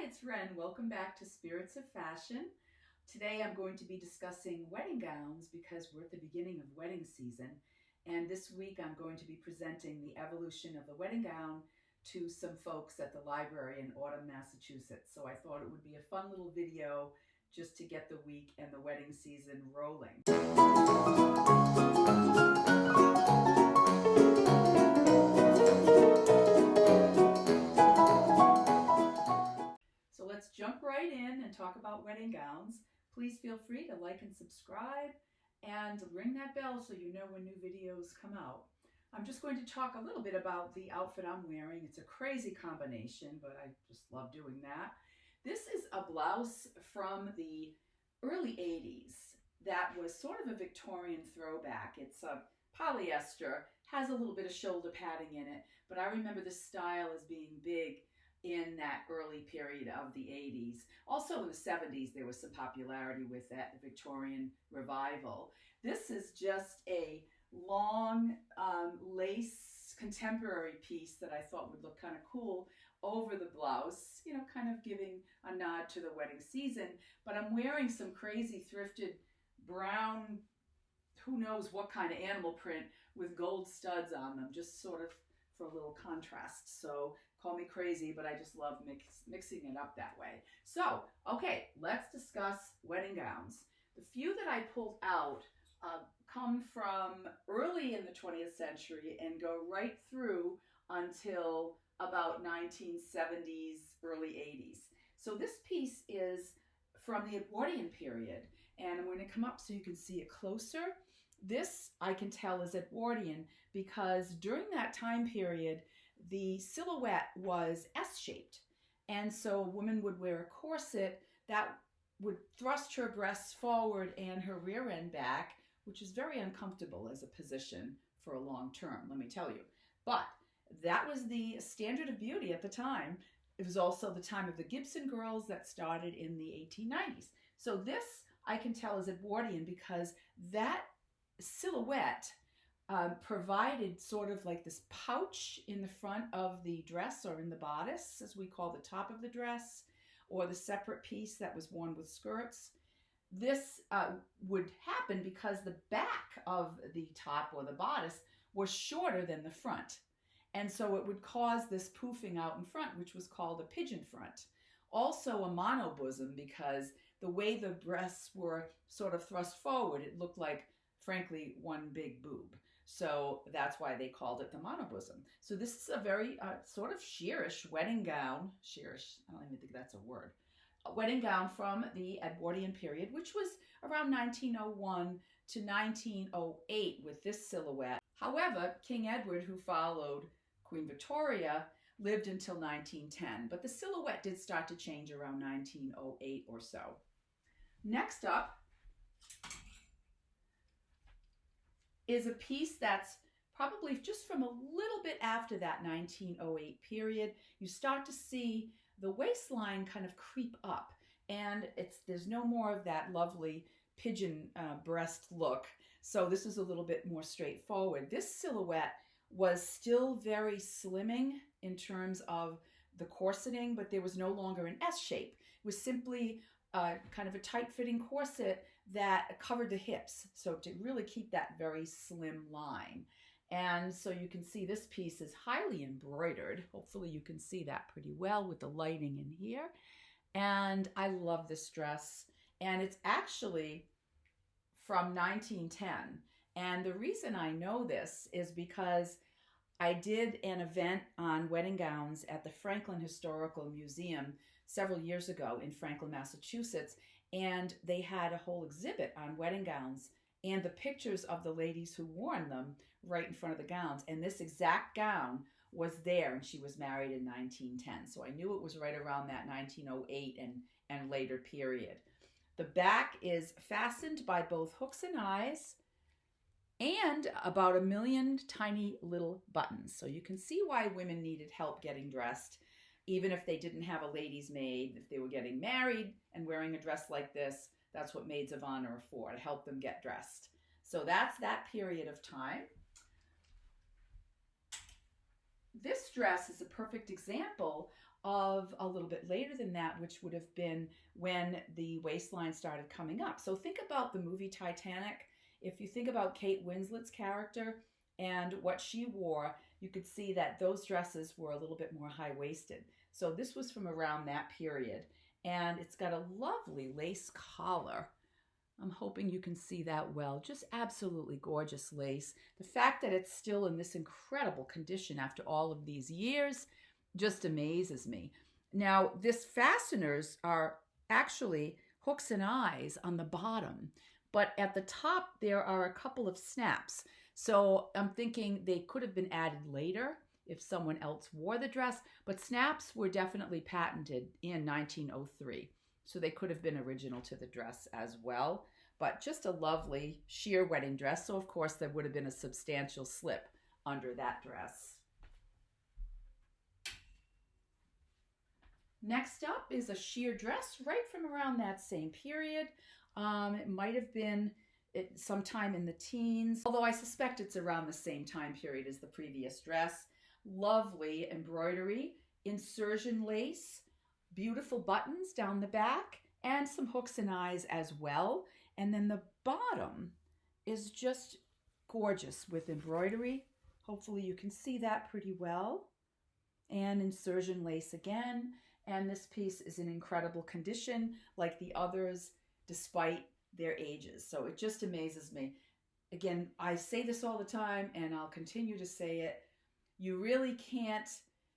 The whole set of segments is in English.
Hi, it's Ren. Welcome back to Spirits of Fashion. Today I'm going to be discussing wedding gowns because we're at the beginning of wedding season. And this week I'm going to be presenting the evolution of the wedding gown to some folks at the library in Auburn, Massachusetts. So I thought it would be a fun little video just to get the week and the wedding season rolling. So let's jump right in and talk about wedding gowns. Please feel free to like and subscribe and ring that bell so you know when new videos come out. I'm just going to talk a little bit about the outfit I'm wearing. It's a crazy combination, but I just love doing that. This is a blouse from the early 80s that was sort of a Victorian throwback. It's a polyester, has a little bit of shoulder padding in it, but I remember this style as being big in that early period of the 80s. Also in the 70s, there was some popularity with that, the Victorian revival. This is just a long lace contemporary piece that I thought would look kind of cool over the blouse, you know, kind of giving a nod to the wedding season. But I'm wearing some crazy thrifted brown, who knows what kind of animal print with gold studs on them, just sort of for a little contrast. So call me crazy, but I just love mixing it up that way. So, okay, let's discuss wedding gowns. The few that I pulled out come from early in the 20th century and go right through until about 1970s, early 80s. So this piece is from the Edwardian period, and I'm going to come up so you can see it closer. This I can tell is Edwardian because during that time period, the silhouette was S-shaped. And so a woman would wear a corset that would thrust her breasts forward and her rear end back, which is very uncomfortable as a position for a long term, let me tell you. But that was the standard of beauty at the time. It was also the time of the Gibson girls that started in the 1890s. So this I can tell is Edwardian because that silhouette provided sort of like this pouch in the front of the dress, or in the bodice, as we call the top of the dress, or the separate piece that was worn with skirts. This would happen because the back of the top or the bodice was shorter than the front. And so it would cause this poofing out in front, which was called a pigeon front. Also a monobosom, because the way the breasts were sort of thrust forward, it looked like, frankly, one big boob. So that's why they called it the monobosom. So this is a very sort of sheerish wedding gown. Sheerish, I don't even think that's a word. A wedding gown from the Edwardian period, which was around 1901 to 1908 with this silhouette. However, King Edward, who followed Queen Victoria, lived until 1910, but the silhouette did start to change around 1908 or so. Next up is a piece that's probably just from a little bit after that 1908 period. You start to see the waistline kind of creep up, and there's no more of that lovely pigeon breast look. So this is a little bit more straightforward. This silhouette was still very slimming in terms of the corseting, but there was no longer an S shape. It was simply kind of a tight-fitting corset that covered the hips, so to really keep that very slim line. And so you can see this piece is highly embroidered. Hopefully you can see that pretty well with the lighting in here. And I love this dress. And it's actually from 1910. And the reason I know this is because I did an event on wedding gowns at the Franklin Historical Museum several years ago in Franklin, Massachusetts, and they had a whole exhibit on wedding gowns and the pictures of the ladies who wore them right in front of the gowns. And this exact gown was there, and she was married in 1910. So I knew it was right around that 1908 and later period. The back is fastened by both hooks and eyes, and about 1 million tiny little buttons. So you can see why women needed help getting dressed, even if they didn't have a lady's maid. If they were getting married and wearing a dress like this, that's what maids of honor are for, to help them get dressed. So that's that period of time. This dress is a perfect example of a little bit later than that, which would have been when the waistline started coming up. So think about the movie Titanic. If you think about Kate Winslet's character and what she wore, you could see that those dresses were a little bit more high-waisted. So this was from around that period. And it's got a lovely lace collar. I'm hoping you can see that well. Just absolutely gorgeous lace. The fact that it's still in this incredible condition after all of these years just amazes me. Now, this fasteners are actually hooks and eyes on the bottom, but at the top there are a couple of snaps. So I'm thinking they could have been added later if someone else wore the dress, but snaps were definitely patented in 1903. So they could have been original to the dress as well, but just a lovely sheer wedding dress. So of course there would have been a substantial slip under that dress. Next up is a sheer dress right from around that same period. It might have been sometime in the teens, although I suspect it's around the same time period as the previous dress. Lovely embroidery, insertion lace, beautiful buttons down the back, and some hooks and eyes as well. And then the bottom is just gorgeous with embroidery. Hopefully you can see that pretty well. And insertion lace again. And this piece is in incredible condition like the others despite their ages. So it just amazes me. Again, I say this all the time and I'll continue to say it. You really can't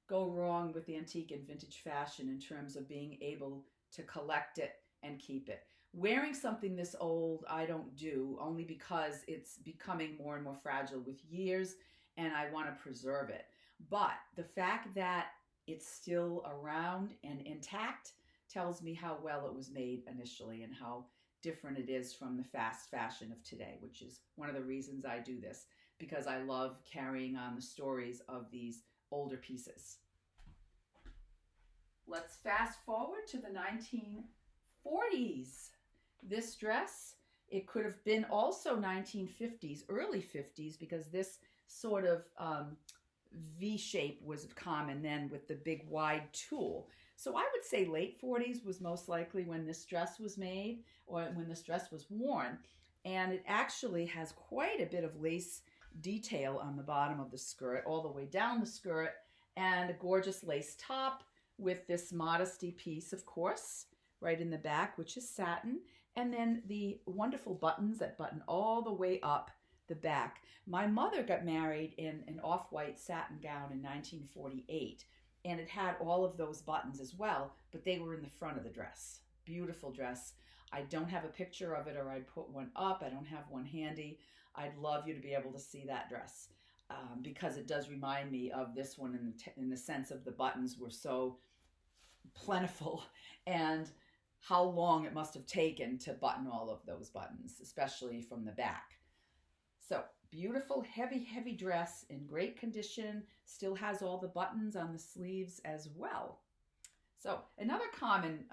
go wrong with antique and vintage fashion in terms of being able to collect it and keep it. Wearing something this old, I don't do, only because it's becoming more and more fragile with years and I want to preserve it. But the fact that it's still around and intact tells me how well it was made initially and how different it is from the fast fashion of today, which is one of the reasons I do this, because I love carrying on the stories of these older pieces. Let's fast forward to the 1940s. This dress, it could have been also 1950s, early 50s, because this sort of V shape was common then with the big wide tulle. So I would say late 40s was most likely when this dress was made or when this dress was worn. And it actually has quite a bit of lace detail on the bottom of the skirt, all the way down the skirt, and a gorgeous lace top with this modesty piece, of course, right in the back, which is satin. And then the wonderful buttons that button all the way up the back. My mother got married in an off-white satin gown in 1948, and it had all of those buttons as well, but they were in the front of the dress. Beautiful dress. I don't have a picture of it, or I'd put one up. I don't have one handy. I'd love you to be able to see that dress because it does remind me of this one in the sense of the buttons were so plentiful and how long it must have taken to button all of those buttons, especially from the back. So beautiful, heavy, heavy dress in great condition, still has all the buttons on the sleeves as well. So another common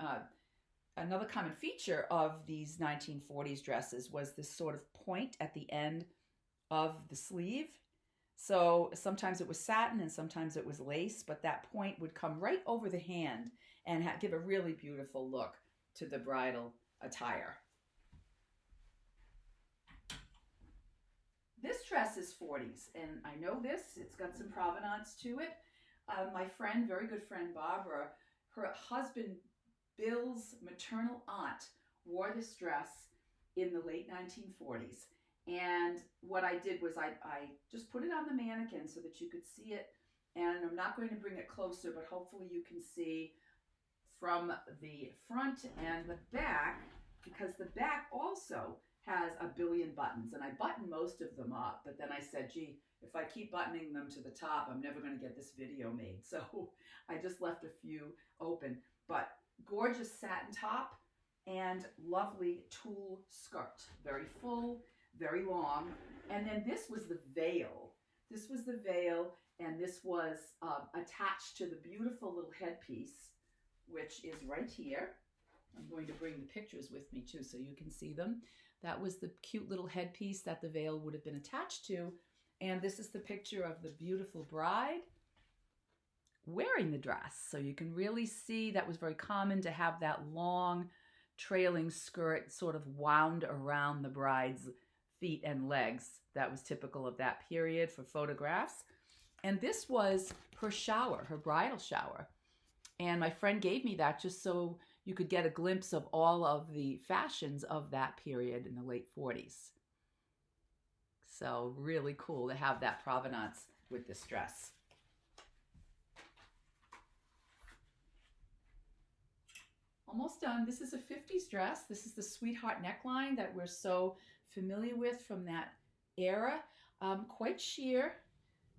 feature of these 1940s dresses was this sort of point at the end of the sleeve. So sometimes it was satin and sometimes it was lace, but that point would come right over the hand and give a really beautiful look to the bridal attire. This dress is 40s, and I know this. It's got some provenance to it. My friend, very good friend Barbara, her husband Bill's maternal aunt wore this dress in the late 1940s. And what I did was I just put it on the mannequin so that you could see it. And I'm not going to bring it closer, but hopefully you can see from the front and the back, because the back also has a billion buttons, and I button most of them up, but then I said, gee, if I keep buttoning them to the top, I'm never going to get this video made. So I just left a few open, but gorgeous satin top and lovely tulle skirt. Very full, very long. And then this was the veil. This was the veil, and this was attached to the beautiful little headpiece, which is right here. I'm going to bring the pictures with me too so you can see them. That was the cute little headpiece that the veil would have been attached to. And this is the picture of the beautiful bride. wearing the dress. So you can really see that was very common to have that long trailing skirt sort of wound around the bride's feet and legs. That was typical of that period for photographs. And this was her shower, her bridal shower. And my friend gave me that just so you could get a glimpse of all of the fashions of that period in the late 40s. So really cool to have that provenance with this dress. Almost done. This is a 50s dress. This is the sweetheart neckline that we're so familiar with from that era. Quite sheer,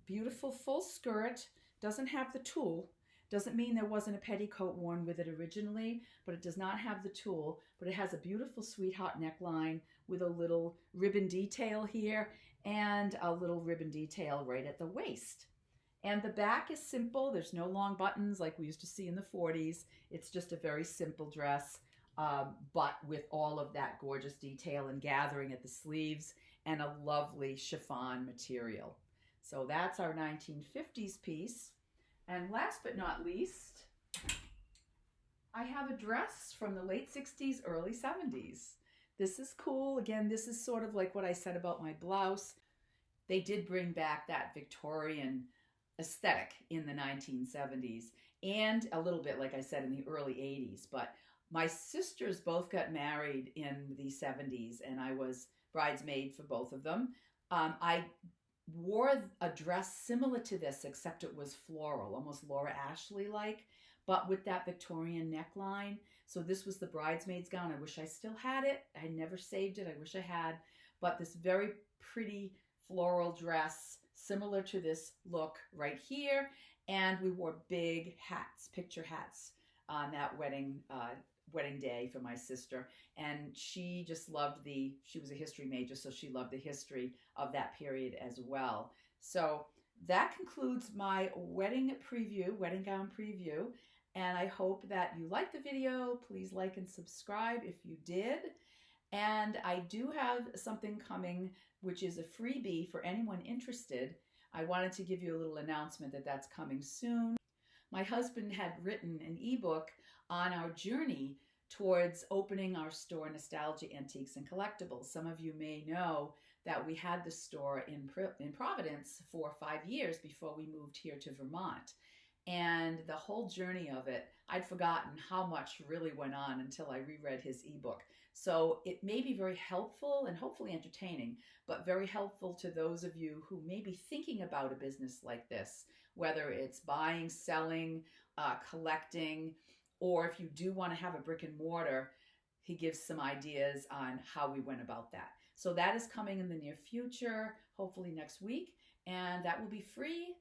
beautiful full skirt. Doesn't have the tulle. Doesn't mean there wasn't a petticoat worn with it originally, but it does not have the tulle. But it has a beautiful sweetheart neckline with a little ribbon detail here and a little ribbon detail right at the waist. And the back is simple. There's no long buttons like we used to see in the 40s. It's just a very simple dress, but with all of that gorgeous detail and gathering at the sleeves and a lovely chiffon material. So that's our 1950s piece. And last but not least, I have a dress from the late 60s, early 70s. This is cool. Again, this is sort of like what I said about my blouse. They did bring back that Victorian aesthetic in the 1970s and a little bit, like I said, in the early 80s. But my sisters both got married in the 70s, and I was bridesmaid for both of them. I wore a dress similar to this, except it was floral, almost Laura Ashley-like, but with that Victorian neckline. So this was the bridesmaid's gown. I wish I still had it. I never saved it. I wish I had. But this very pretty floral dress, similar to this look right here. And we wore big hats, picture hats, on that wedding day for my sister. And she just loved she was a history major, so she loved the history of that period as well. So that concludes my wedding gown preview. And I hope that you liked the video. Please like and subscribe if you did. And I do have something coming, which is a freebie for anyone interested. I wanted to give you a little announcement that that's coming soon. My husband had written an ebook on our journey towards opening our store, Nostalgia Antiques and Collectibles. Some of you may know that we had the store in Providence for 5 years before we moved here to Vermont. And the whole journey of it, I'd forgotten how much really went on until I reread his ebook. So it may be very helpful and hopefully entertaining, but very helpful to those of you who may be thinking about a business like this, whether it's buying, selling, collecting, or if you do want to have a brick and mortar. He gives some ideas on how we went about that. So that is coming in the near future, hopefully next week, and that will be free.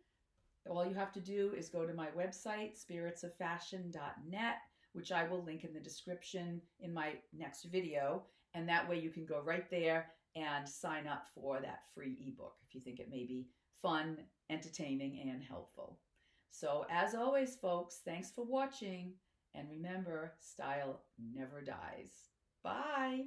All you have to do is go to my website, spiritsoffashion.net, which I will link in the description in my next video. And that way you can go right there and sign up for that free ebook if you think it may be fun, entertaining, and helpful. So as always, folks, thanks for watching. And remember, style never dies. Bye.